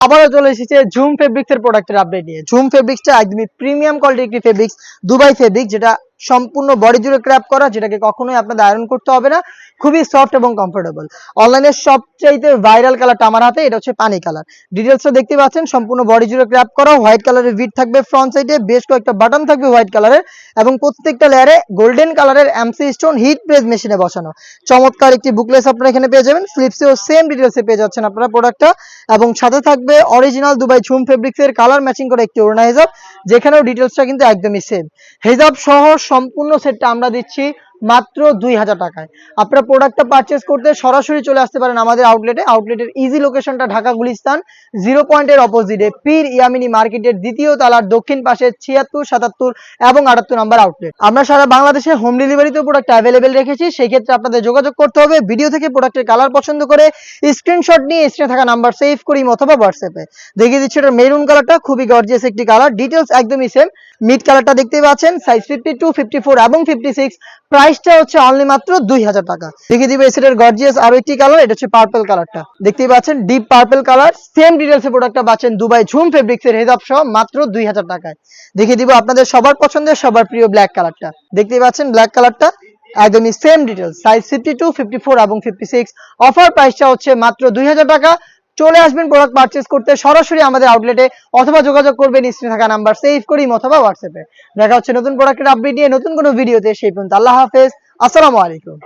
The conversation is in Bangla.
আবারও চলে এসেছে ঝুম ফেব্রিক্স এর প্রোডাক্টের আপডেট নিয়ে। ঝুম ফেব্রিক্সটা একদমই প্রিমিয়াম কোয়ালিটির একটি ফেব্রিক্স, দুবাই ফেব্রিক, যেটা সম্পূর্ণ বডি জুড়ে ক্র্যাপ করা, যেটাকে কখনোই আপনাদের আয়রন করতে হবে না, খুবই সফট এবং কমফোর্টেবল। অনলাইনে সবচাইতে ভাইরাল কালারটা আমার হাতে, এটা হচ্ছে পানি কালার। ডিটেলসটা দেখতে পাচ্ছেন, সম্পূর্ণ বডি জুড়ে ক্র্যাপ করা, হোয়াইট কালারের ভিট থাকবে ফ্রন্ট সাইডে, বেশ কয়েকটা বাটন থাকবে হোয়াইট কালারের, এবং প্রত্যেকটা লেয়ারে গোল্ডেন কালারের এমসি স্টোন হিট প্রেস মেশিনে বসানো। চমৎকার একটি বুকলেস আপনারা এখানে পেয়ে যাবেন, ফ্লিপসেও সেম ডিটেলসে পেয়ে যাচ্ছেন আপনারা প্রোডাক্টটা, এবং সাথে থাকবে অরিজিনাল দুবাই ঝুম ফেব্রিক্সের কালার ম্যাচিং করে একটি ওড়না হিজাব, যেখানেও ডিটেলসটা কিন্তু একদমই সেম। হিজাব সহ সম্পূর্ণ সেটটা আমরা দিচ্ছি মাত্র 2000 টাকায়। আপনারা প্রোডাক্টটা পারচেস করতে সরাসরি চলে আসতে পারেন আমাদের আউটলেটে। আউটলেটের ইজি লোকেশনটা ঢাকা গুলিস্তান 0 পয়েন্টের অপোজিটে পীর ইয়ামিনী মার্কেটের দ্বিতীয় তালার দক্ষিণ পাশে 76, 77 এবং 78 নম্বর আউটলেট। আমরা সারা বাংলাদেশে হোম ডেলিভারিতেও প্রোডাক্ট অ্যাভেলেবেল রেখেছি। সেই ক্ষেত্রে আপনাদের যোগাযোগ করতে হবে ভিডিও থেকে প্রোডাক্টের কালার পছন্দ করে স্ক্রিনশট নিয়ে স্ক্রিনে থাকা নাম্বার সেভ করি অথবা হোয়াটসঅ্যাপে দেখিয়ে দিচ্ছি। এটা মেরুন কালারটা খুবই গর্জিয়াস একটি কালার, ডিটেলস একদমই সেম। মিড কালারটা দেখতেই পাচ্ছেন, সাইজ 52, 54 এবং 56, প্রাইসটা হচ্ছে অনলি মাত্র 2000 টাকা। দেখিয়ে দিবে এই সেটের গর্জিয়াস আরো একটি কালার, এটা হচ্ছে পার্পল কালারটা, দেখতেই পাচ্ছেন ডিপ পার্পল কালার। সেম ডিটেলসে প্রোডাক্টটা পাচ্ছেন দুবাই ঝুম ফেব্রিক্স এর হিজাব সহ মাত্র 2000 টাকায়। দেখিয়ে দিব আপনাদের সবার পছন্দের সবার প্রিয় ব্ল্যাক কালারটা, দেখতেই পাচ্ছেন ব্ল্যাক কালারটা একদমই সেম ডিটেলস, সাইজ 52, 54 এবং 56, অফার প্রাইসটা হচ্ছে মাত্র 2000 টাকা। চলে আসবেন প্রোডাক্ট পারচেস করতে সরাসরি আমাদের আউটলেটে, অথবা যোগাযোগ করবেন স্ক্রিনে থাকা নাম্বার সেভ করি অথবা হোয়াটসঅ্যাপে। দেখা হচ্ছে নতুন প্রোডাক্টের আপডেট নিয়ে নতুন কোনো ভিডিওতে, সেই পর্যন্ত আল্লাহ হাফেজ, আসসালামু আলাইকুম।